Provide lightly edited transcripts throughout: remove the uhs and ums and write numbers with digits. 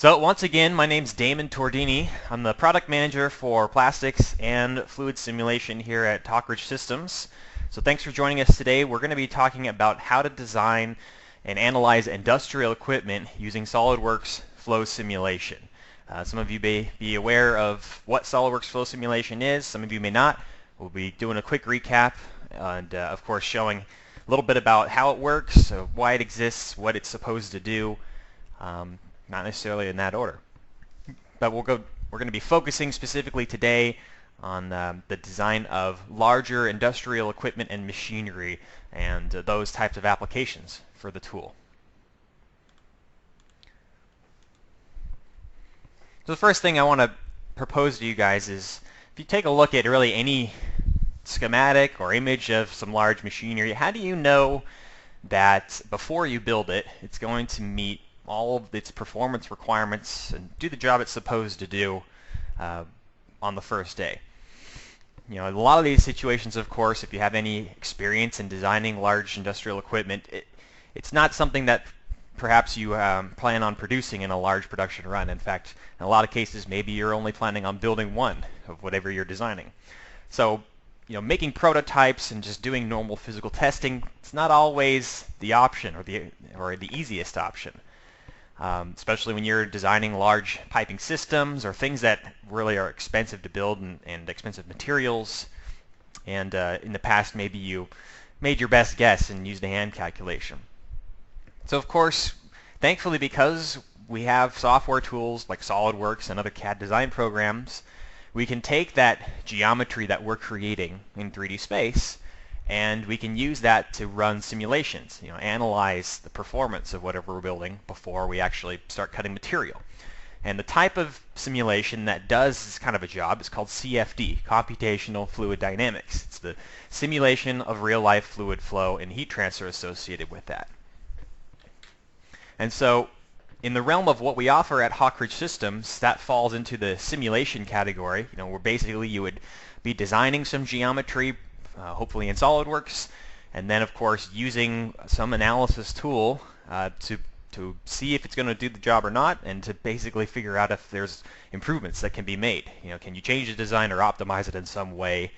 So once again, my name's Damon Tordini. I'm the product manager for plastics and fluid simulation here at Talkridge Systems. So thanks for joining us today. We're going to be talking about how to design and analyze industrial equipment using SOLIDWORKS Flow Simulation. Some of you may be aware of what SOLIDWORKS Flow Simulation is. Some of you may not. We'll be doing a quick recap and of course showing a little bit about how it works, why it exists, what it's supposed to do. Not necessarily in that order. But we're going to be focusing specifically today on the design of larger industrial equipment and machinery and those types of applications for the tool. So the first thing I want to propose to you guys is if you take a look at really any schematic or image of some large machinery, how do you know that before you build it, it's going to meet all of its performance requirements and do the job it's supposed to do on the first day? You know, a lot of these situations, of course, if you have any experience in designing large industrial equipment, it's not something that perhaps you plan on producing in a large production run. In fact, in a lot of cases, maybe you're only planning on building one of whatever you're designing. So, you know, making prototypes and just doing normal physical testing, it's not always the option or the easiest option. Especially when you're designing large piping systems or things that really are expensive to build and expensive materials. And in the past, maybe you made your best guess and used a hand calculation. So of course, thankfully, because we have software tools like SOLIDWORKS and other CAD design programs, we can take that geometry that we're creating in 3D space and we can use that to run simulations, you know, analyze the performance of whatever we're building before we actually start cutting material. And the type of simulation that does this kind of a job is called CFD, Computational Fluid Dynamics. It's the simulation of real-life fluid flow and heat transfer associated with that. And so in the realm of what we offer at Talkridge Systems, that falls into the simulation category, you know, where basically you would be designing some geometry, hopefully in SOLIDWORKS, and then of course using some analysis tool to see if it's going to do the job or not, and to basically figure out if there's improvements that can be made. You know, can you change the design or optimize it in some way,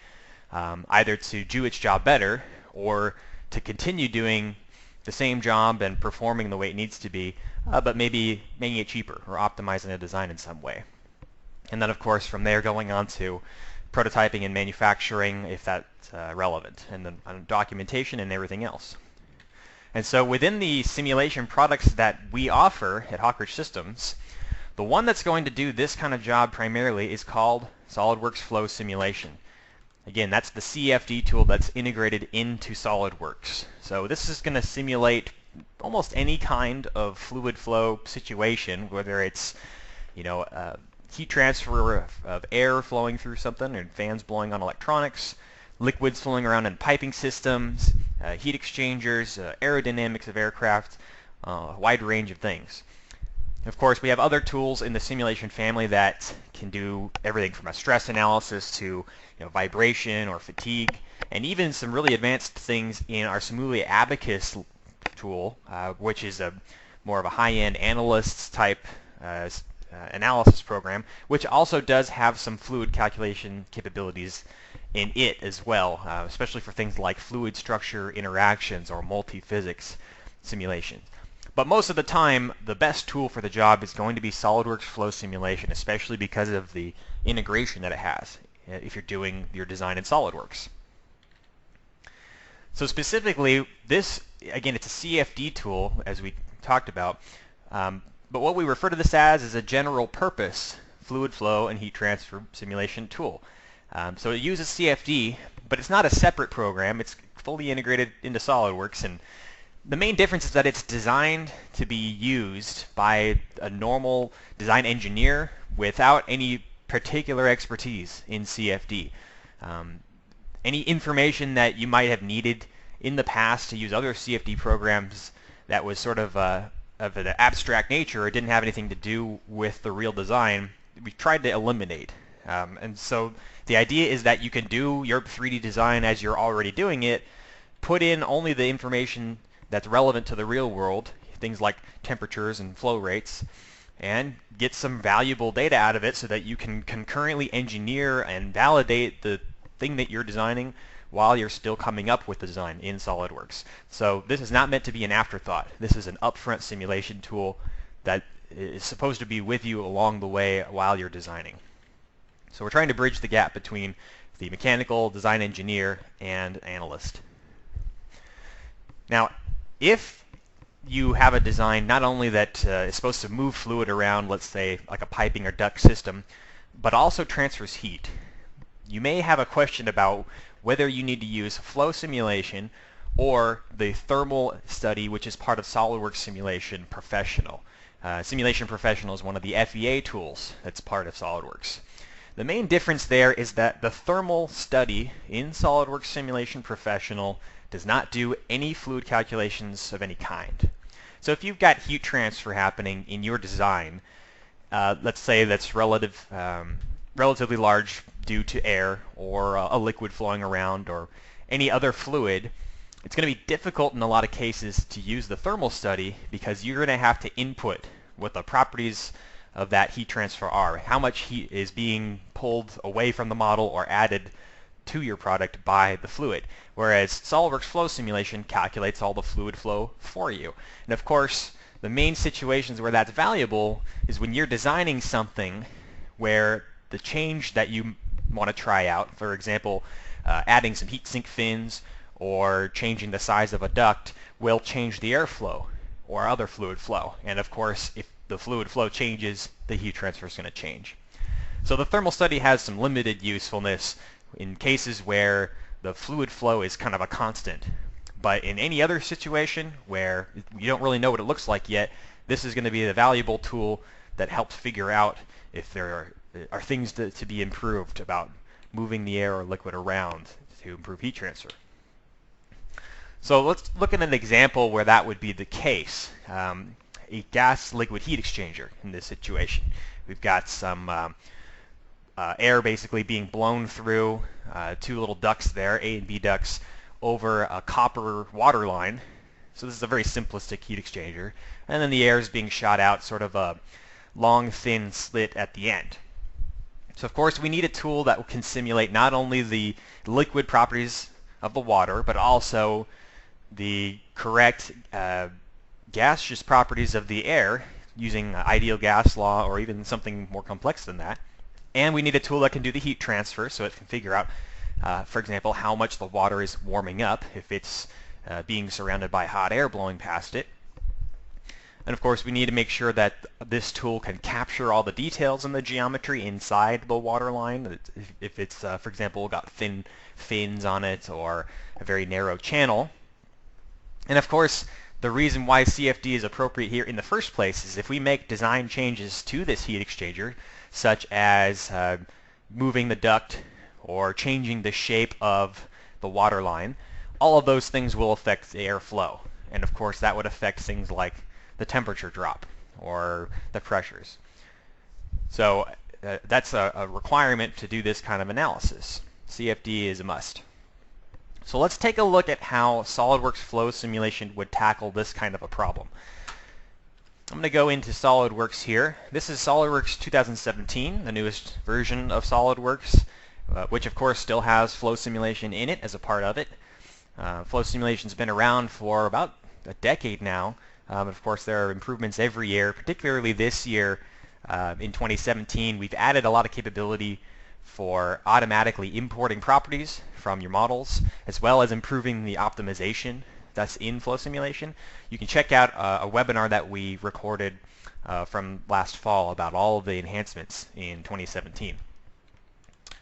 either to do its job better or to continue doing the same job and performing the way it needs to be, but maybe making it cheaper or optimizing the design in some way. And then of course from there going on to prototyping and manufacturing if that's relevant, and then documentation and everything else. And so within the simulation products that we offer at Talkridge Systems, the one that's going to do this kind of job primarily is called SOLIDWORKS Flow Simulation. Again, that's the CFD tool that's integrated into SOLIDWORKS. So this is going to simulate almost any kind of fluid flow situation, whether it's, you know, heat transfer of air flowing through something, and fans blowing on electronics, liquids flowing around in piping systems, heat exchangers, aerodynamics of aircraft, a wide range of things. Of course, we have other tools in the simulation family that can do everything from a stress analysis to, you know, vibration or fatigue, and even some really advanced things in our Simula Abacus tool, which is more of a high-end analysts type analysis program, which also does have some fluid calculation capabilities in it as well, especially for things like fluid structure interactions or multi-physics simulations. But most of the time, the best tool for the job is going to be SOLIDWORKS Flow Simulation, especially because of the integration that it has if you're doing your design in SOLIDWORKS. So specifically, this, again, it's a CFD tool, as we talked about, but what we refer to this as is a general purpose fluid flow and heat transfer simulation tool. So it uses CFD, but it's not a separate program. It's fully integrated into SOLIDWORKS, and the main difference is that it's designed to be used by a normal design engineer without any particular expertise in CFD. Any information that you might have needed in the past to use other CFD programs that was sort of an abstract nature or didn't have anything to do with the real design, we tried to eliminate. And so the idea is that you can do your 3D design as you're already doing it, put in only the information that's relevant to the real world, things like temperatures and flow rates, and get some valuable data out of it so that you can concurrently engineer and validate the thing that you're designing while you're still coming up with the design in SOLIDWORKS. So this is not meant to be an afterthought. This is an upfront simulation tool that is supposed to be with you along the way while you're designing. So we're trying to bridge the gap between the mechanical design engineer and analyst. Now, if you have a design not only that is supposed to move fluid around, let's say like a piping or duct system, but also transfers heat, you may have a question about whether you need to use flow simulation or the thermal study, which is part of SOLIDWORKS Simulation Professional. Simulation Professional is one of the FEA tools that's part of SOLIDWORKS. The main difference there is that the thermal study in SOLIDWORKS Simulation Professional does not do any fluid calculations of any kind. So if you've got heat transfer happening in your design, let's say that's relatively large due to air or a liquid flowing around or any other fluid, it's going to be difficult in a lot of cases to use the thermal study because you're going to have to input what the properties of that heat transfer are, how much heat is being pulled away from the model or added to your product by the fluid, whereas SOLIDWORKS Flow Simulation calculates all the fluid flow for you. And of course, the main situations where that's valuable is when you're designing something where the change that you want to try out, for example, adding some heat sink fins or changing the size of a duct, will change the airflow or other fluid flow. And of course, if the fluid flow changes, the heat transfer is going to change. So the thermal study has some limited usefulness in cases where the fluid flow is kind of a constant. But in any other situation where you don't really know what it looks like yet, this is going to be a valuable tool that helps figure out if there are things to be improved about moving the air or liquid around to improve heat transfer. So let's look at an example where that would be the case. A gas-liquid heat exchanger in this situation. We've got some air basically being blown through two little ducts there, A and B ducts, over a copper water line. So this is a very simplistic heat exchanger. And then the air is being shot out, sort of a long, thin slit at the end. So of course we need a tool that can simulate not only the liquid properties of the water, but also the correct gaseous properties of the air using ideal gas law or even something more complex than that. And we need a tool that can do the heat transfer so it can figure out, for example, how much the water is warming up if it's being surrounded by hot air blowing past it. And of course we need to make sure that this tool can capture all the details in the geometry inside the water line. If it's, for example, got thin fins on it or a very narrow channel. And of course, the reason why CFD is appropriate here in the first place is if we make design changes to this heat exchanger, such as moving the duct or changing the shape of the water line, all of those things will affect the airflow. And of course, that would affect things like the temperature drop or the pressures. So that's a requirement to do this kind of analysis. CFD is a must. So let's take a look at how SOLIDWORKS Flow Simulation would tackle this kind of a problem. I'm going to go into SOLIDWORKS here. This is SOLIDWORKS 2017, the newest version of SOLIDWORKS, which of course still has flow simulation in it as a part of it. Flow simulation's been around for about a decade now. Of course, there are improvements every year, particularly this year. In 2017, we've added a lot of capability for automatically importing properties from your models, as well as improving the optimization that's in flow simulation. You can check out a webinar that we recorded from last fall about all of the enhancements in 2017.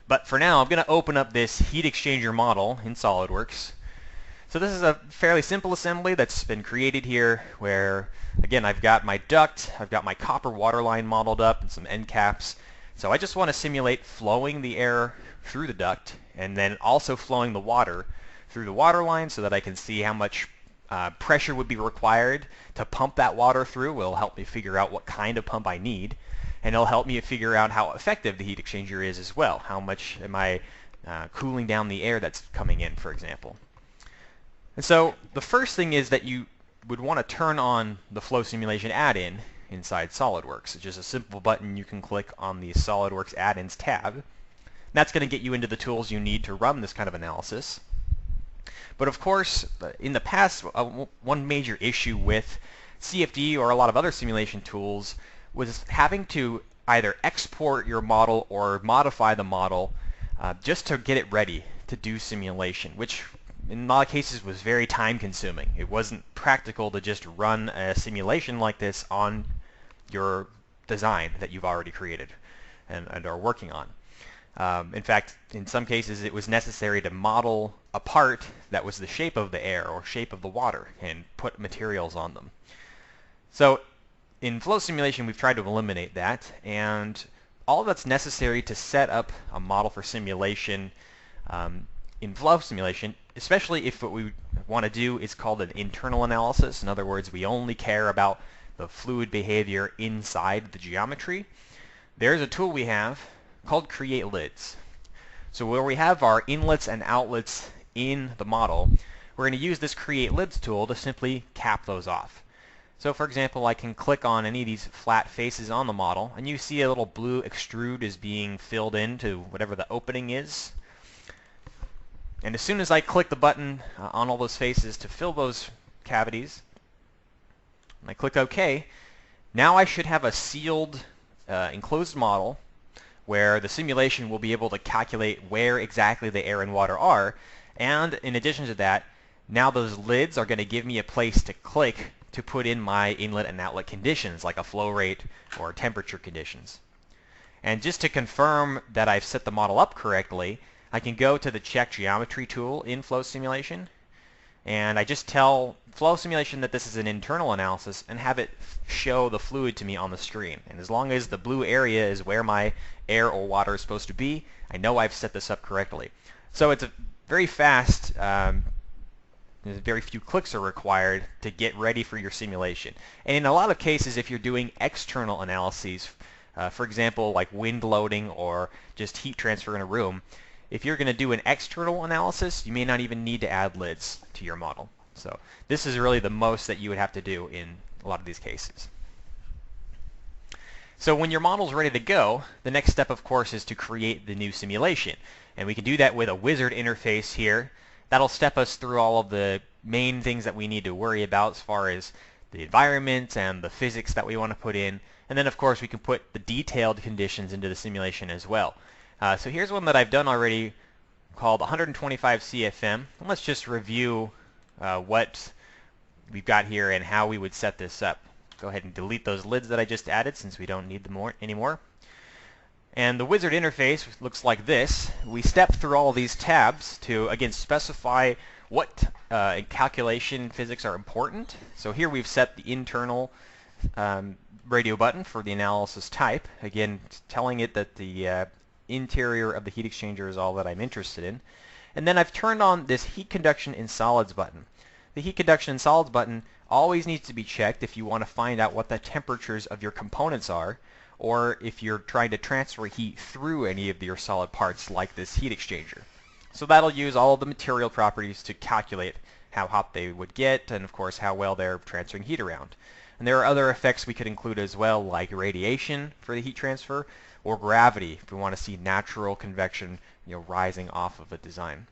But for now, I'm going to open up this heat exchanger model in SOLIDWORKS. So this is a fairly simple assembly that's been created here where, again, I've got my duct, I've got my copper water line modeled up and some end caps. So I just want to simulate flowing the air through the duct and then also flowing the water through the water line so that I can see how much pressure would be required to pump that water through. It'll help me figure out what kind of pump I need, and it'll help me figure out how effective the heat exchanger is as well. How much am I cooling down the air that's coming in, for example. And so the first thing is that you would want to turn on the flow simulation add-in inside SOLIDWORks. It's just a simple button you can click on the SOLIDWORks add-ins tab. That's going to get you into the tools you need to run this kind of analysis. But of course, in the past, one major issue with CFD or a lot of other simulation tools was having to either export your model or modify the model just to get it ready to do simulation, which in a lot of cases was very time consuming. It wasn't practical to just run a simulation like this on your design that you've already created and are working on. In fact, in some cases it was necessary to model a part that was the shape of the air or shape of the water and put materials on them. So in Flow Simulation we've tried to eliminate that, and all that's necessary to set up a model for simulation in Flow Simulation, especially if what we want to do is called an internal analysis. In other words, we only care about the fluid behavior inside the geometry. There's a tool we have called Create Lids. So where we have our inlets and outlets in the model, we're going to use this Create Lids tool to simply cap those off. So for example, I can click on any of these flat faces on the model, and you see a little blue extrude is being filled into whatever the opening is. And as soon as I click the button on all those faces to fill those cavities, and I click OK, now I should have a sealed enclosed model where the simulation will be able to calculate where exactly the air and water are. And in addition to that, now those lids are going to give me a place to click to put in my inlet and outlet conditions, like a flow rate or temperature conditions. And just to confirm that I've set the model up correctly, I can go to the Check Geometry tool in Flow Simulation, and I just tell Flow Simulation that this is an internal analysis and have it show the fluid to me on the screen. And as long as the blue area is where my air or water is supposed to be, I know I've set this up correctly. So it's a very fast, very few clicks are required to get ready for your simulation. And in a lot of cases, if you're doing external analyses, for example, like wind loading or just heat transfer in a room, if you're going to do an external analysis, you may not even need to add lids to your model. So this is really the most that you would have to do in a lot of these cases. So when your model's ready to go, the next step, of course, is to create the new simulation. And we can do that with a wizard interface here. That'll step us through all of the main things that we need to worry about as far as the environment and the physics that we want to put in. And then, of course, we can put the detailed conditions into the simulation as well. So here's one that I've done already called 125 CFM. And let's just review what we've got here and how we would set this up. Go ahead and delete those lids that I just added since we don't need them anymore. And the wizard interface looks like this. We step through all these tabs to, again, specify what calculation physics are important. So here we've set the internal radio button for the analysis type, again telling it that the interior of the heat exchanger is all that I'm interested in. And then I've turned on this heat conduction in solids button. The heat conduction in solids button always needs to be checked if you want to find out what the temperatures of your components are, or if you're trying to transfer heat through any of your solid parts like this heat exchanger. So that'll use all of the material properties to calculate how hot they would get and of course how well they're transferring heat around. And there are other effects we could include as well, like radiation for the heat transfer or gravity if we want to see natural convection, rising off of a design.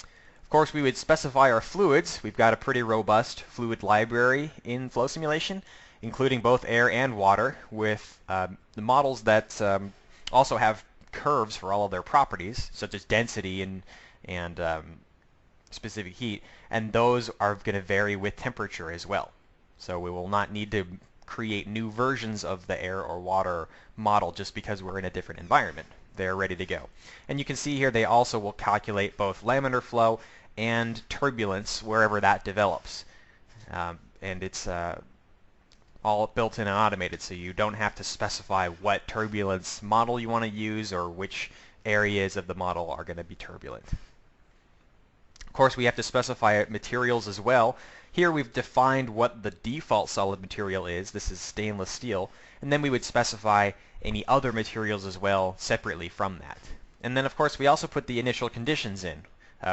Of course, we would specify our fluids. We've got a pretty robust fluid library in Flow Simulation, including both air and water, with the models that also have curves for all of their properties, such as density and specific heat, and those are going to vary with temperature as well. So we will not need to create new versions of the air or water model just because we're in a different environment. They're ready to go. And you can see here they also will calculate both laminar flow and turbulence wherever that develops. And it's all built in and automated, so you don't have to specify what turbulence model you want to use or which areas of the model are going to be turbulent. Of course, we have to specify materials as well. Here we've defined what the default solid material is. This is stainless steel. And then we would specify any other materials as well separately from that. And then, of course, we also put the initial conditions in.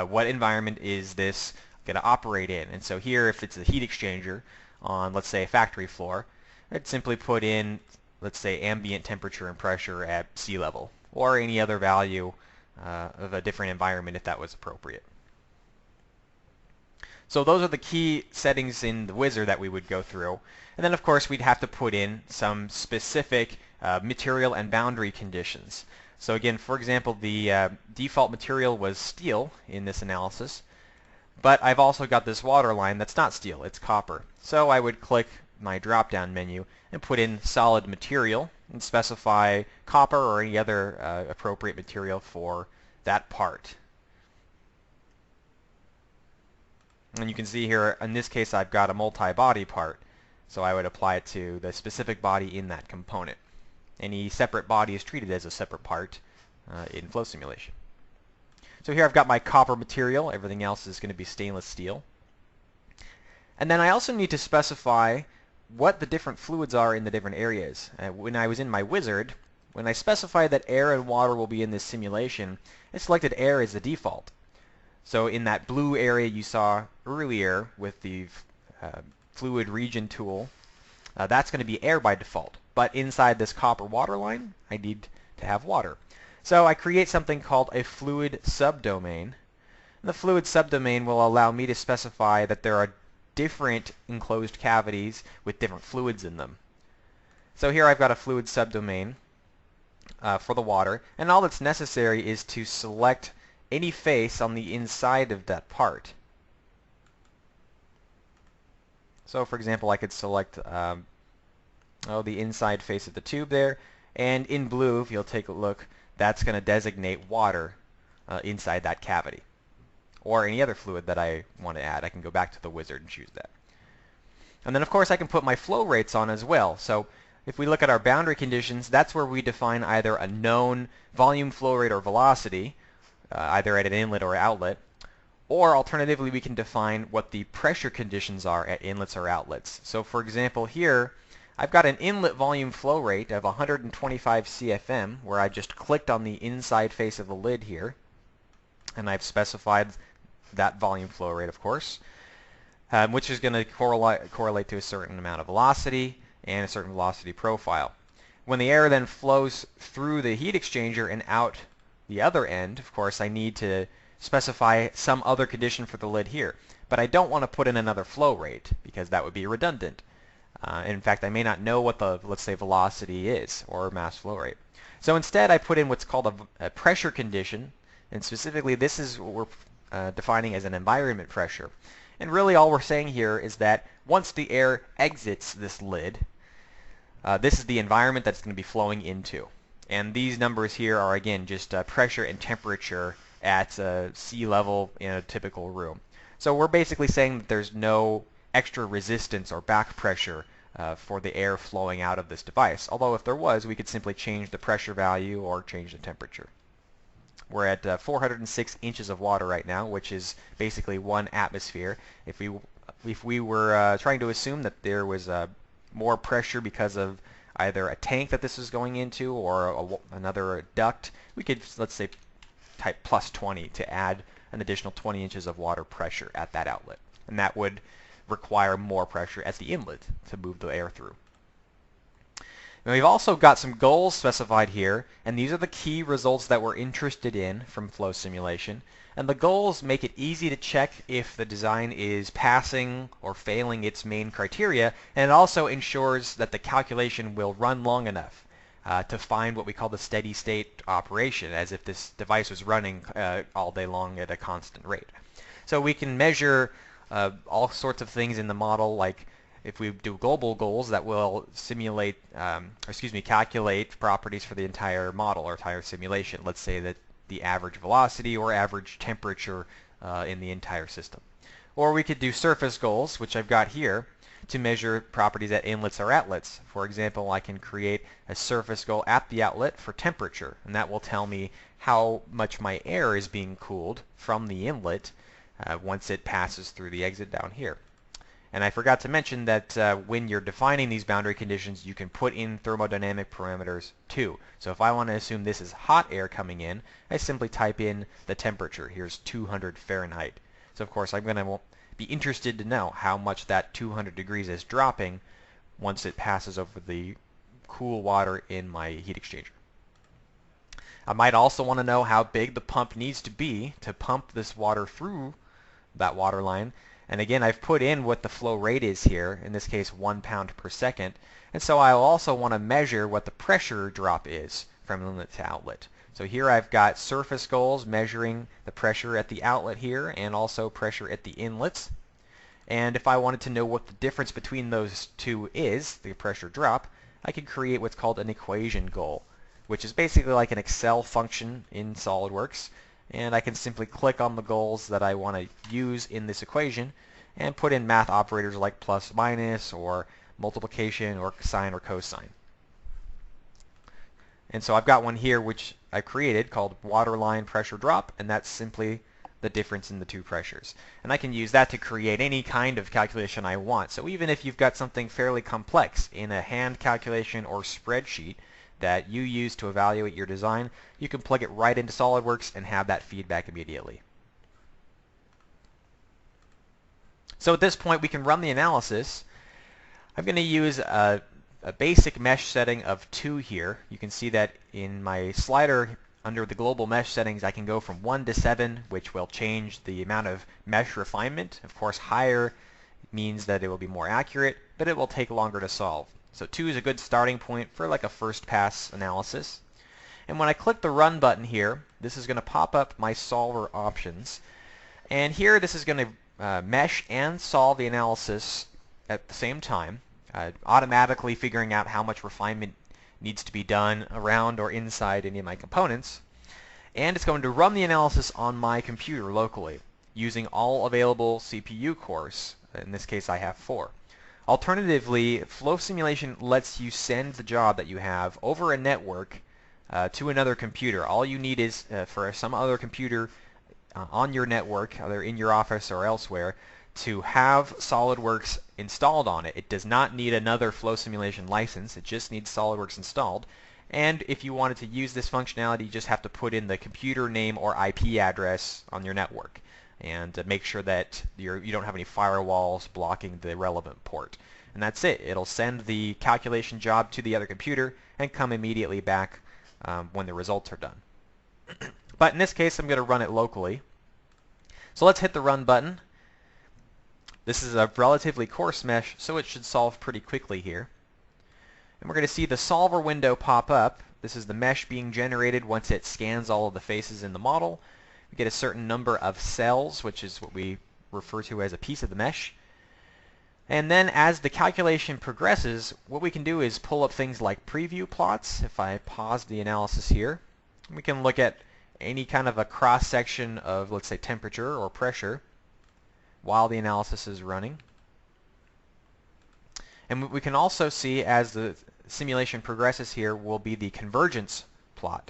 What environment is this going to operate in? And so here, if it's a heat exchanger on, let's say, a factory floor, I'd simply put in, let's say, ambient temperature and pressure at sea level, or any other value of a different environment if that was appropriate. So those are the key settings in the wizard that we would go through. And then, of course, we'd have to put in some specific material and boundary conditions. So again, for example, the default material was steel in this analysis, but I've also got this water line that's not steel, it's copper. So I would click my drop-down menu and put in solid material and specify copper or any other appropriate material for that part. And you can see here, in this case, I've got a multi-body part, so I would apply it to the specific body in that component. Any separate body is treated as a separate part in Flow Simulation. So here I've got my copper material. Everything else is going to be stainless steel. And then I also need to specify what the different fluids are in the different areas. When I was in my wizard, when I specified that air and water will be in this simulation, I selected air as the default. So in that blue area you saw earlier with the fluid region tool, that's going to be air by default. But inside this copper water line, I need to have water. So I create something called a fluid subdomain. And the fluid subdomain will allow me to specify that there are different enclosed cavities with different fluids in them. So here I've got a fluid subdomain for the water, and all that's necessary is to select any face on the inside of that part. So for example, I could select the inside face of the tube there, and in blue, if you'll take a look, that's going to designate water inside that cavity. Or any other fluid that I want to add. I can go back to the wizard and choose that. And then of course I can put my flow rates on as well. So if we look at our boundary conditions, that's where we define either a known volume flow rate or velocity, either at an inlet or outlet, or alternatively we can define what the pressure conditions are at inlets or outlets. So for example here, I've got an inlet volume flow rate of 125 CFM, where I just clicked on the inside face of the lid here, and I've specified that volume flow rate, of course, which is going to correlate to a certain amount of velocity and a certain velocity profile. When the air then flows through the heat exchanger and out the other end, of course, I need to specify some other condition for the lid here. But I don't want to put in another flow rate, because that would be redundant. In fact, I may not know what the, let's say, velocity is, or mass flow rate. So instead, I put in what's called a pressure condition, and specifically this is what we're defining as an environment pressure. And really all we're saying here is that once the air exits this lid, this is the environment that's going to be flowing into. And these numbers here are, again, just pressure and temperature at sea level in a typical room. So we're basically saying that there's no extra resistance or back pressure for the air flowing out of this device. Although if there was, we could simply change the pressure value or change the temperature. We're at 406 inches of water right now, which is basically 1 atmosphere. If we were trying to assume that there was more pressure because of either a tank that this is going into or another duct, we could, let's say, type plus 20 to add an additional 20 inches of water pressure at that outlet. And that would require more pressure at the inlet to move the air through. Now we've also got some goals specified here, and these are the key results that we're interested in from Flow Simulation. And the goals make it easy to check if the design is passing or failing its main criteria, and it also ensures that the calculation will run long enough to find what we call the steady state operation, as if this device was running all day long at a constant rate. So we can measure all sorts of things in the model, like if we do global goals that will simulate, calculate properties for the entire model or entire simulation. Let's say that the average velocity or average temperature in the entire system. Or we could do surface goals, which I've got here, to measure properties at inlets or outlets. For example, I can create a surface goal at the outlet for temperature, and that will tell me how much my air is being cooled from the inlet once it passes through the exit down here. And I forgot to mention that when you're defining these boundary conditions, you can put in thermodynamic parameters too. So if I want to assume this is hot air coming in, I simply type in the temperature. Here's 200 Fahrenheit. So of course I'm going to be interested to know how much that 200 degrees is dropping once it passes over the cool water in my heat exchanger. I might also want to know how big the pump needs to be to pump this water through that water line. And again, I've put in what the flow rate is here, in this case 1 pound per second. And so I'll also want to measure what the pressure drop is from inlet to outlet. So here I've got surface goals measuring the pressure at the outlet here and also pressure at the inlets. And if I wanted to know what the difference between those two is, the pressure drop, I could create what's called an equation goal, which is basically like an Excel function in SOLIDWORKS. And I can simply click on the goals that I want to use in this equation and put in math operators like plus, minus, or multiplication, or sine, or cosine. And so I've got one here which I created called waterline pressure drop, and that's simply the difference in the two pressures. And I can use that to create any kind of calculation I want. So even if you've got something fairly complex in a hand calculation or spreadsheet that you use to evaluate your design, you can plug it right into SOLIDWORKS and have that feedback immediately. So at this point we can run the analysis. I'm going to use a basic mesh setting of 2 here. You can see that in my slider under the global mesh settings I can go from 1 to 7, which will change the amount of mesh refinement. Of course, higher means that it will be more accurate, but it will take longer to solve. So 2 is a good starting point for like a first pass analysis. And when I click the run button here, this is going to pop up my solver options. And here this is going to mesh and solve the analysis at the same time, automatically figuring out how much refinement needs to be done around or inside any of my components. And it's going to run the analysis on my computer locally using all available CPU cores. In this case I have 4. Alternatively, Flow Simulation lets you send the job that you have over a network to another computer. All you need is for some other computer on your network, either in your office or elsewhere, to have SOLIDWORKS installed on it. It does not need another Flow Simulation license. It just needs SOLIDWORKS installed. And if you wanted to use this functionality, you just have to put in the computer name or IP address on your network and make sure that you don't have any firewalls blocking the relevant port. And that's it. It'll send the calculation job to the other computer and come immediately back when the results are done. But in this case, I'm going to run it locally. So let's hit the run button. This is a relatively coarse mesh, so it should solve pretty quickly here. And we're going to see the solver window pop up. This is the mesh being generated once it scans all of the faces in the model. We get a certain number of cells, which is what we refer to as a piece of the mesh. And then as the calculation progresses, what we can do is pull up things like preview plots. If I pause the analysis here, we can look at any kind of a cross-section of, let's say, temperature or pressure while the analysis is running. And we can also see, as the simulation progresses here, will be the convergence plot.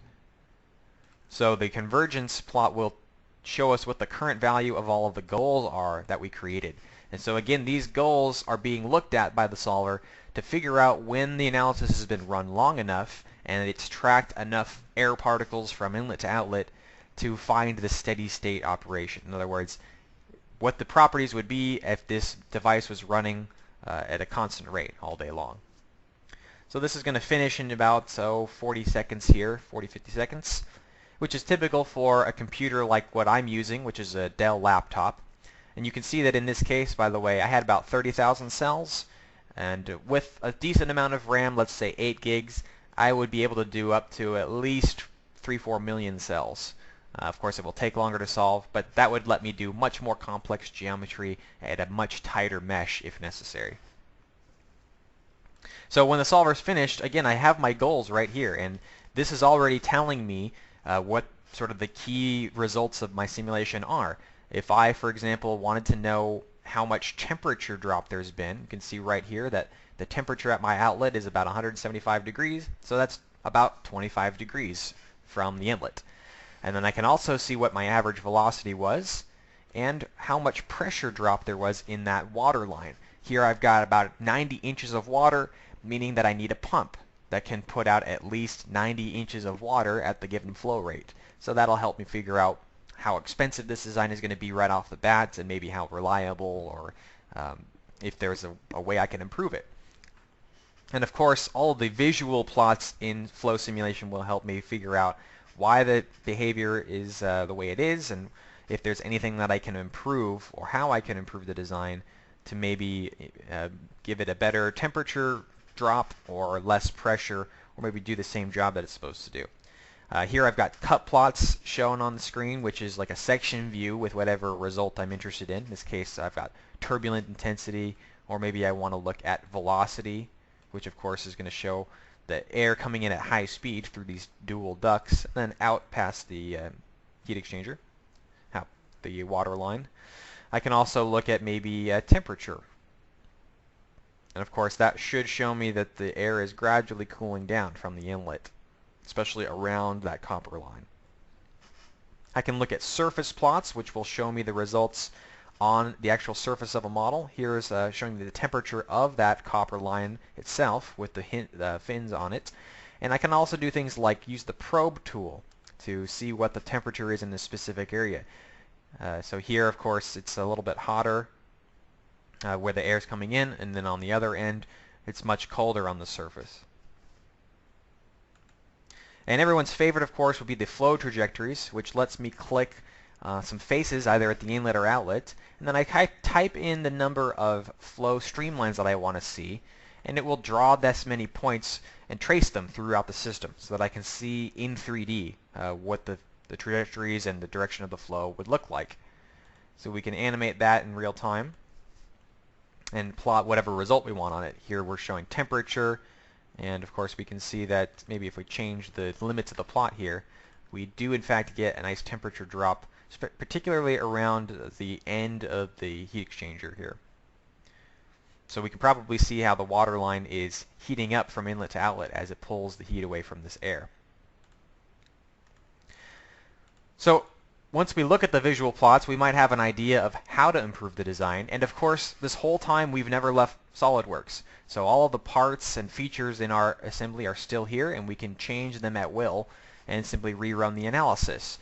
So the convergence plot will show us what the current value of all of the goals are that we created. And so again, these goals are being looked at by the solver to figure out when the analysis has been run long enough and it's tracked enough air particles from inlet to outlet to find the steady state operation. In other words, what the properties would be if this device was running at a constant rate all day long. So this is going to finish in about 40 seconds here, 50 seconds, which is typical for a computer like what I'm using, which is a Dell laptop. And you can see that in this case, by the way, I had about 30,000 cells, and with a decent amount of RAM, let's say 8 gigs, I would be able to do up to at least 3-4 million cells. Of course, it will take longer to solve, but that would let me do much more complex geometry at a much tighter mesh if necessary. So when the solver's finished, again, I have my goals right here, and this is already telling me what sort of the key results of my simulation are. If I, for example, wanted to know how much temperature drop there's been, you can see right here that the temperature at my outlet is about 175 degrees, so that's about 25 degrees from the inlet. And then I can also see what my average velocity was and how much pressure drop there was in that water line. Here I've got about 90 inches of water, meaning that I need a pump that can put out at least 90 inches of water at the given flow rate. So that'll help me figure out how expensive this design is going to be right off the bat, and maybe how reliable, or if there's a way I can improve it. And of course, all of the visual plots in Flow Simulation will help me figure out why the behavior is the way it is, and if there's anything that I can improve or how I can improve the design to maybe give it a better temperature drop or less pressure, or maybe do the same job that it's supposed to do. Here I've got cut plots shown on the screen, which is like a section view with whatever result I'm interested in. In this case, I've got turbulent intensity, or maybe I want to look at velocity, which of course is going to show the air coming in at high speed through these dual ducts, and then out past the heat exchanger, out the water line. I can also look at maybe temperature. And of course that should show me that the air is gradually cooling down from the inlet, especially around that copper line. I can look at surface plots, which will show me the results on the actual surface of a model. Here is showing me the temperature of that copper line itself with the fins on it. And I can also do things like use the probe tool to see what the temperature is in this specific area. So here, of course, it's a little bit hotter where the air is coming in, and then on the other end, it's much colder on the surface. And everyone's favorite, of course, would be the flow trajectories, which lets me click some faces either at the inlet or outlet, and then I type in the number of flow streamlines that I want to see, and it will draw this many points and trace them throughout the system so that I can see in 3D what the trajectories and the direction of the flow would look like. So we can animate that in real time and plot whatever result we want on it. Here we're showing temperature, and of course we can see that maybe if we change the limits of the plot here, we do in fact get a nice temperature drop, particularly around the end of the heat exchanger here. So we can probably see how the water line is heating up from inlet to outlet as it pulls the heat away from this air. So once we look at the visual plots, we might have an idea of how to improve the design. And of course, this whole time we've never left SOLIDWORKS. So all of the parts and features in our assembly are still here, and we can change them at will and simply rerun the analysis.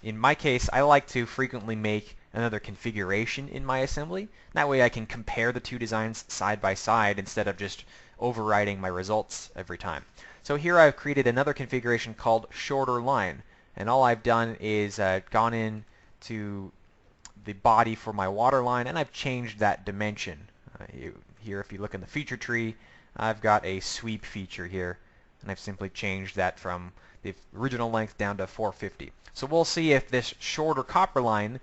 In my case, I like to frequently make another configuration in my assembly. That way I can compare the two designs side by side instead of just overriding my results every time. So here I've created another configuration called shorter line. And all I've done is gone in to the body for my water line, and I've changed that dimension. Here, if you look in the feature tree, I've got a sweep feature here, and I've simply changed that from the original length down to 450. So we'll see if this shorter copper line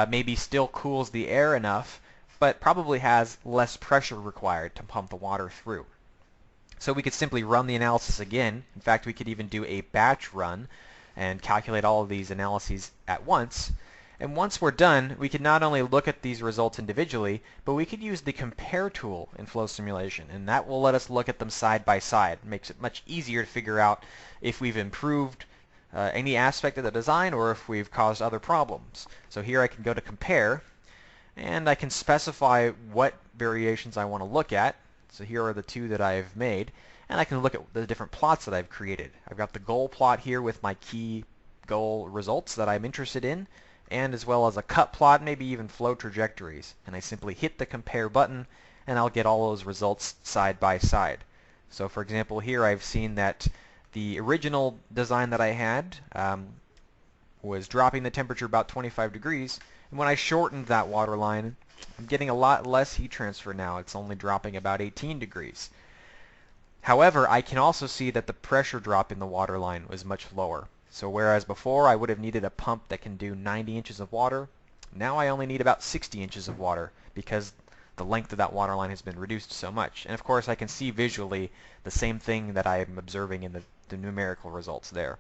maybe still cools the air enough, but probably has less pressure required to pump the water through. So we could simply run the analysis again. In fact, we could even do a batch run and calculate all of these analyses at once. And once we're done, we can not only look at these results individually, but we could use the compare tool in Flow Simulation, and that will let us look at them side by side. It makes it much easier to figure out if we've improved any aspect of the design or if we've caused other problems. So here I can go to compare, and I can specify what variations I want to look at. So here are the two that I've made. And I can look at the different plots that I've created. I've got the goal plot here with my key goal results that I'm interested in, and as well as a cut plot, maybe even flow trajectories. And I simply hit the compare button, and I'll get all those results side by side. So for example, here I've seen that the original design that I had was dropping the temperature about 25 degrees. And when I shortened that water line, I'm getting a lot less heat transfer now. It's only dropping about 18 degrees. However, I can also see that the pressure drop in the water line was much lower. So whereas before I would have needed a pump that can do 90 inches of water, now I only need about 60 inches of water because the length of that water line has been reduced so much. And of course I can see visually the same thing that I am observing in the numerical results there.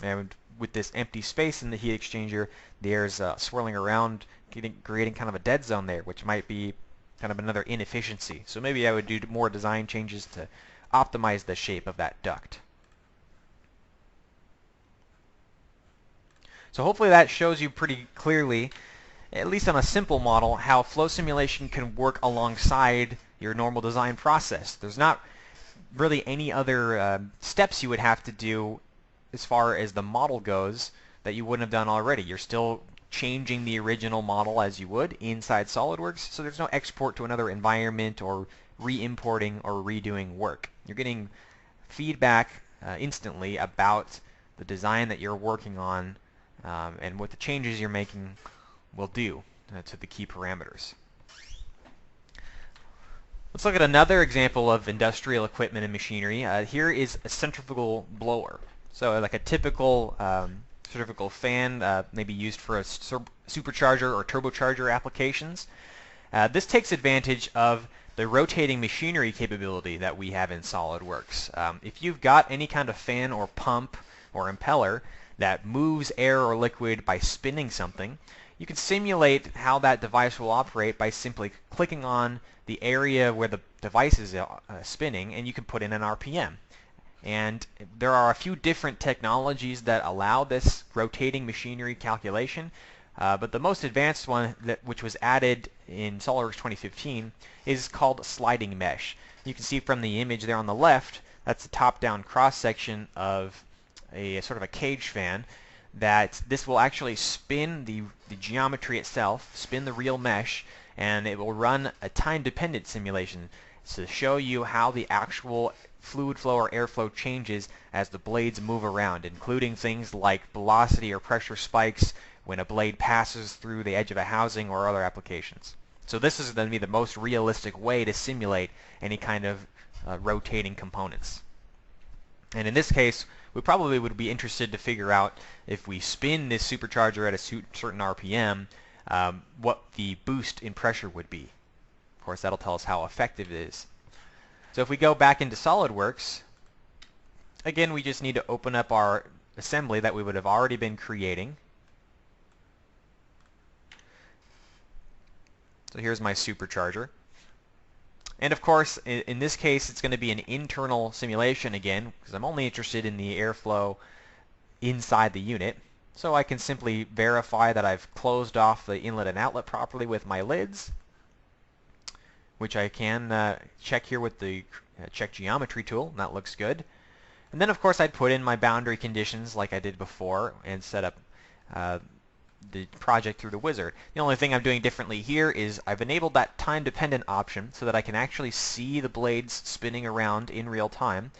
And with this empty space in the heat exchanger, the air is swirling around, creating kind of a dead zone there, which might be kind of another inefficiency. So maybe I would do more design changes to optimize the shape of that duct. So hopefully that shows you pretty clearly, at least on a simple model, how flow simulation can work alongside your normal design process. There's not really any other steps you would have to do as far as the model goes that you wouldn't have done already. You're still changing the original model as you would inside SOLIDWORKS, so there's no export to another environment or re-importing or redoing work. You're getting feedback instantly about the design that you're working on and what the changes you're making will do to the key parameters. Let's look at another example of industrial equipment and machinery. Here is a centrifugal blower. So like a typical centrifugal fan, maybe used for a supercharger or turbocharger applications. This takes advantage of the rotating machinery capability that we have in SOLIDWORKS. If you've got any kind of fan or pump or impeller that moves air or liquid by spinning something, you can simulate how that device will operate by simply clicking on the area where the device is spinning, and you can put in an RPM. And there are a few different technologies that allow this rotating machinery calculation, but the most advanced one, which was added in SOLIDWORKS 2015, is called sliding mesh. You can see from the image there on the left, that's the top-down cross-section of a sort of a cage fan, that this will actually spin the geometry itself, spin the real mesh, and it will run a time-dependent simulation to show you how the actual fluid flow or airflow changes as the blades move around, including things like velocity or pressure spikes when a blade passes through the edge of a housing or other applications. So this is going to be the most realistic way to simulate any kind of rotating components. And in this case, we probably would be interested to figure out if we spin this supercharger at a certain RPM, what the boost in pressure would be. Of course, that'll tell us how effective it is. So if we go back into SOLIDWORKS, again, we just need to open up our assembly that we would have already been creating. So here's my supercharger. And of course, in this case, it's going to be an internal simulation again, because I'm only interested in the airflow inside the unit. So I can simply verify that I've closed off the inlet and outlet properly with my lids, which I can check here with the check geometry tool, and that looks good. And then of course I'd put in my boundary conditions like I did before and set up the project through the wizard. The only thing I'm doing differently here is I've enabled that time-dependent option so that I can actually see the blades spinning around in real time,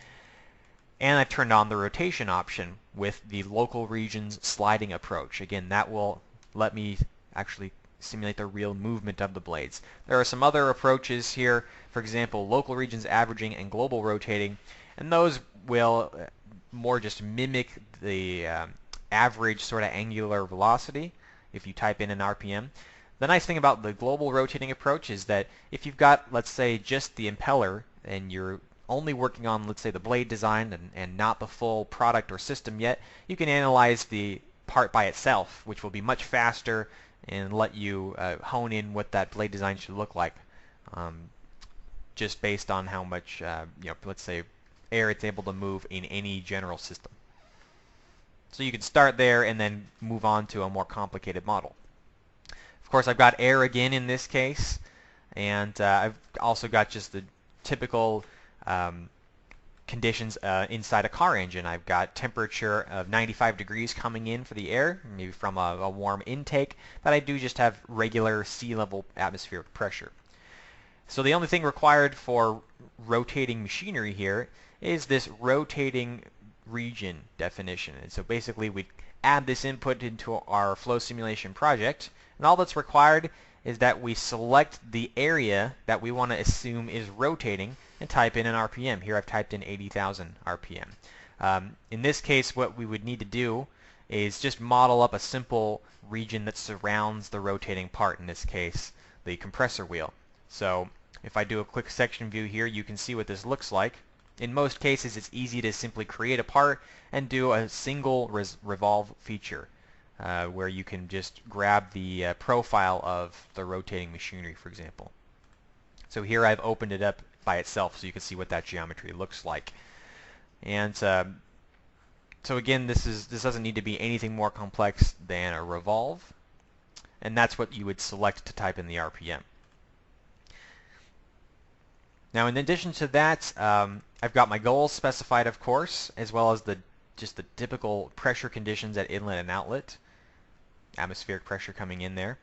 and I've turned on the rotation option with the local regions sliding approach. Again, that will let me actually simulate the real movement of the blades. There are some other approaches here, for example, local regions averaging and global rotating, and those will more just mimic the average sort of angular velocity if you type in an RPM. The nice thing about the global rotating approach is that if you've got, let's say, just the impeller and you're only working on, let's say, the blade design and not the full product or system yet, you can analyze the part by itself, which will be much faster and let you hone in what that blade design should look like, just based on how much, let's say, air it's able to move in any general system. So you can start there and then move on to a more complicated model. Of course, I've got air again in this case, and I've also got just the typical conditions inside a car engine. I've got temperature of 95 degrees coming in for the air, maybe from a warm intake, but I do just have regular sea level atmospheric pressure. So the only thing required for rotating machinery here is this rotating region definition. And so basically we add this input into our flow simulation project, and all that's required is that we select the area that we want to assume is rotating and type in an RPM. Here I've typed in 80,000 RPM. In this case, what we would need to do is just model up a simple region that surrounds the rotating part, in this case the compressor wheel. So if I do a quick section view here, you can see what this looks like. In most cases, it's easy to simply create a part and do a single revolve feature where you can just grab the profile of the rotating machinery, for example. So here I've opened it up by itself so you can see what that geometry looks like. And so again, this doesn't need to be anything more complex than a revolve, and that's what you would select to type in the RPM. Now, in addition to that, I've got my goals specified, of course, as well as just the typical pressure conditions at inlet and outlet, atmospheric pressure coming in there.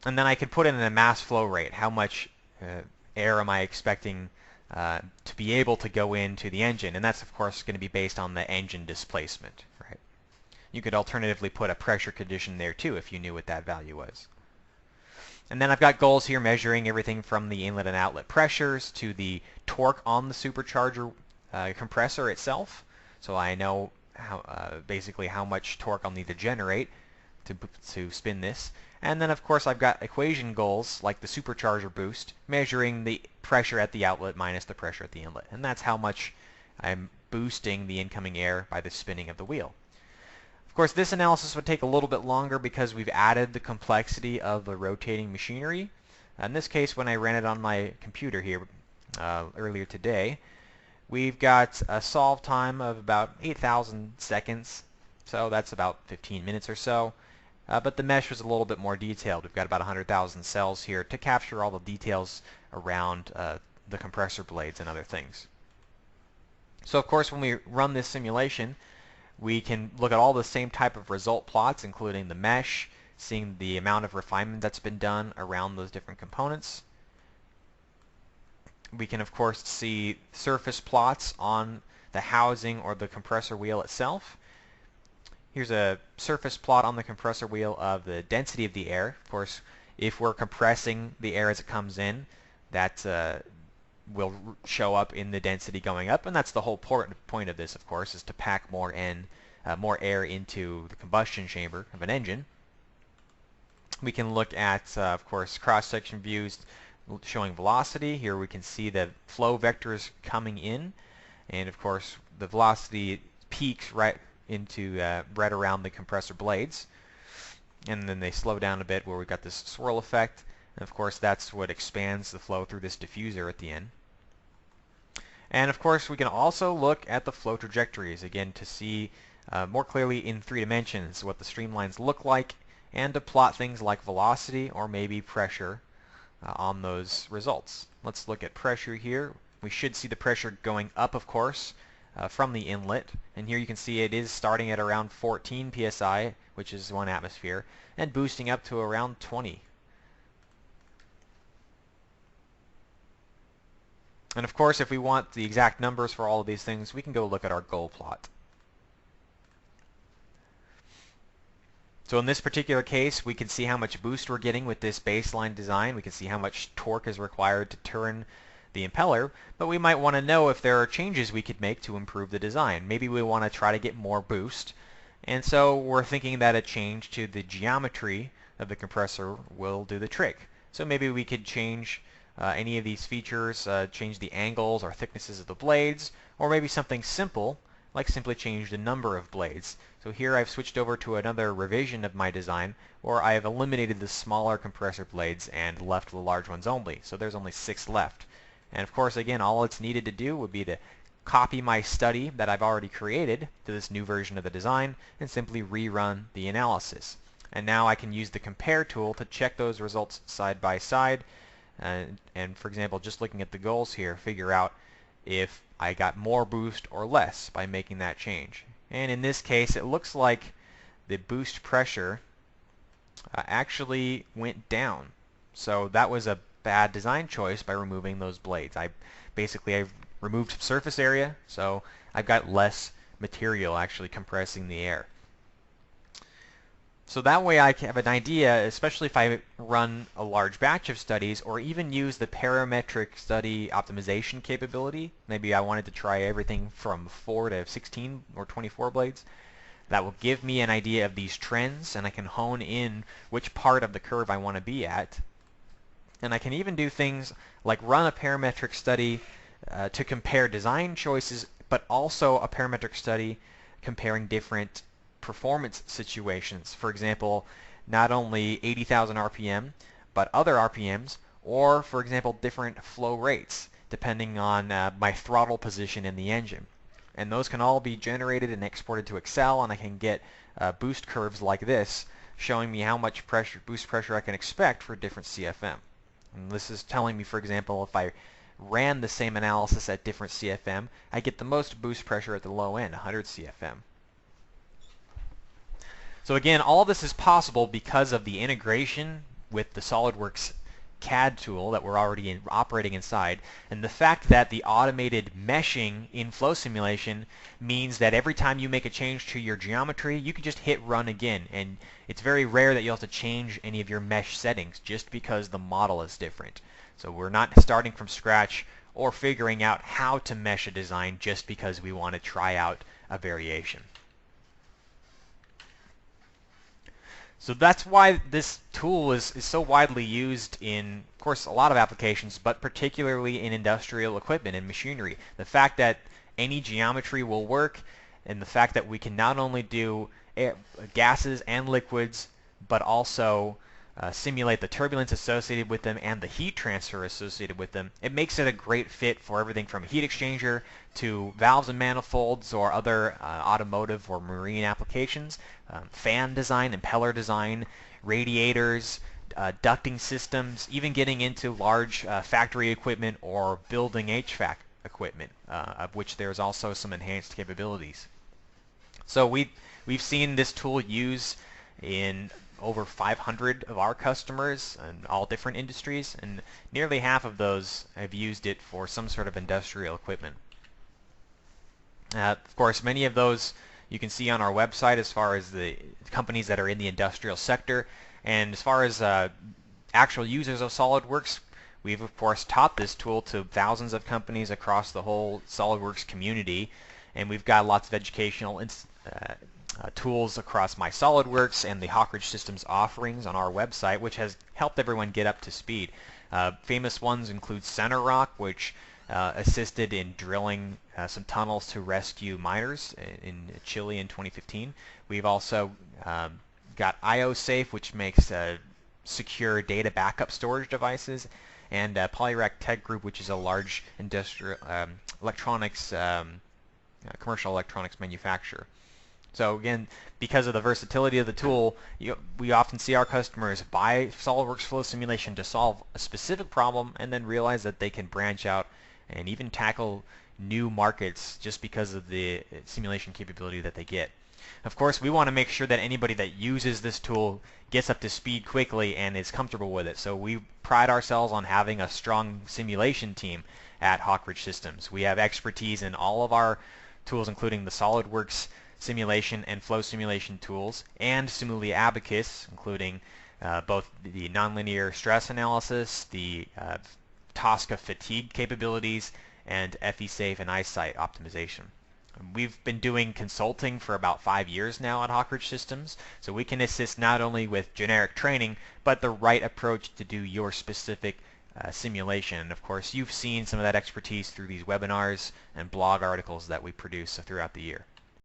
And then I can put in a mass flow rate, how much air am I expecting to be able to go into the engine, and that's of course going to be based on the engine displacement, right? You could alternatively put a pressure condition there too if you knew what that value was. And then I've got goals here measuring everything from the inlet and outlet pressures to the torque on the supercharger compressor itself. So I know how, basically how much torque I'll need to generate to spin this. And then of course I've got equation goals like the supercharger boost, measuring the pressure at the outlet minus the pressure at the inlet. And that's how much I'm boosting the incoming air by the spinning of the wheel. Of course, this analysis would take a little bit longer because we've added the complexity of the rotating machinery. In this case, when I ran it on my computer here earlier today, we've got a solve time of about 8,000 seconds, so that's about 15 minutes or so. But the mesh was a little bit more detailed. We've got about 100,000 cells here to capture all the details around the compressor blades and other things. So of course, when we run this simulation, we can look at all the same type of result plots, including the mesh, seeing the amount of refinement that's been done around those different components. We can of course see surface plots on the housing or the compressor wheel itself. Here's a surface plot on the compressor wheel of the density of the air. Of course, if we're compressing the air as it comes in, that will show up in the density going up, and that's the whole point of this, of course, is to pack more air into the combustion chamber of an engine. We can look at, of course, cross-section views showing velocity. Here we can see the flow vectors coming in, and of course the velocity peaks right around the compressor blades, and then they slow down a bit where we've got this swirl effect. And of course that's what expands the flow through this diffuser at the end. And of course we can also look at the flow trajectories, again to see more clearly in 3 dimensions what the streamlines look like, and to plot things like velocity or maybe pressure on those results. Let's look at pressure here. We should see the pressure going up, of course, from the inlet, and here you can see it is starting at around 14 psi, which is 1 atmosphere, and boosting up to around 20. And of course, if we want the exact numbers for all of these things, we can go look at our goal plot. So in this particular case, we can see how much boost we're getting with this baseline design. We can see how much torque is required to turn the impeller, but we might want to know if there are changes we could make to improve the design. Maybe we want to try to get more boost, and so we're thinking that a change to the geometry of the compressor will do the trick. So maybe we could change any of these features, change the angles or thicknesses of the blades, or maybe something simple like simply change the number of blades. So here I've switched over to another revision of my design where I have eliminated the smaller compressor blades and left the large ones only. So there's only 6 left. And of course, again, all it's needed to do would be to copy my study that I've already created to this new version of the design and simply rerun the analysis. And now I can use the compare tool to check those results side by side, and for example, just looking at the goals here, figure out if I got more boost or less by making that change. And in this case, it looks like the boost pressure actually went down. So that was a bad design choice by removing those blades. I've removed surface area, so I've got less material actually compressing the air. So that way I have an idea, especially if I run a large batch of studies or even use the parametric study optimization capability. Maybe I wanted to try everything from 4 to 16 or 24 blades. That will give me an idea of these trends, and I can hone in which part of the curve I want to be at. And I can even do things like run a parametric study to compare design choices, but also a parametric study comparing different performance situations. For example, not only 80,000 RPM, but other RPMs, or for example, different flow rates, depending on my throttle position in the engine. And those can all be generated and exported to Excel, and I can get boost curves like this, showing me how much boost pressure I can expect for different CFM. And this is telling me, for example, if I ran the same analysis at different CFM, I get the most boost pressure at the low end, 100 CFM. So again, all this is possible because of the integration with the SOLIDWORKS CAD tool that we're already operating inside. And the fact that the automated meshing in Flow Simulation means that every time you make a change to your geometry, you can just hit run again. And it's very rare that you'll have to change any of your mesh settings just because the model is different. So we're not starting from scratch or figuring out how to mesh a design just because we want to try out a variation. So that's why this tool is so widely used in, of course, a lot of applications, but particularly in industrial equipment and machinery. The fact that any geometry will work, and the fact that we can not only do gases and liquids, but also simulate the turbulence associated with them and the heat transfer associated with them, it makes it a great fit for everything from a heat exchanger to valves and manifolds or other automotive or marine applications, fan design, impeller design, radiators, ducting systems, even getting into large factory equipment or building HVAC equipment, of which there's also some enhanced capabilities. So we've seen this tool used in over 500 of our customers in all different industries, and nearly half of those have used it for some sort of industrial equipment. Of course, many of those you can see on our website as far as the companies that are in the industrial sector, and as far as actual users of SOLIDWORKS, we've of course taught this tool to thousands of companies across the whole SOLIDWORKS community, and we've got lots of educational tools across my SOLIDWORKS and the Hawkridge Systems offerings on our website, which has helped everyone get up to speed. Famous ones include CenterRock, which assisted in drilling some tunnels to rescue miners in Chile in 2015. We've also got IOSafe, which makes secure data backup storage devices, and Polyrack Tech Group, which is a large industrial electronics, commercial electronics manufacturer. So again, because of the versatility of the tool, we often see our customers buy SOLIDWORKS Flow Simulation to solve a specific problem and then realize that they can branch out and even tackle new markets just because of the simulation capability that they get. Of course, we want to make sure that anybody that uses this tool gets up to speed quickly and is comfortable with it. So we pride ourselves on having a strong simulation team at Hawkridge Systems. We have expertise in all of our tools, including the SOLIDWORKS simulation and flow simulation tools, and similarly Abacus, including both the nonlinear stress analysis, the Tosca fatigue capabilities, and FE-Safe and eyesight optimization. We've been doing consulting for about 5 years now at Hawkridge Systems, so we can assist not only with generic training, but the right approach to do your specific simulation. And of course, you've seen some of that expertise through these webinars and blog articles that we produce throughout the year.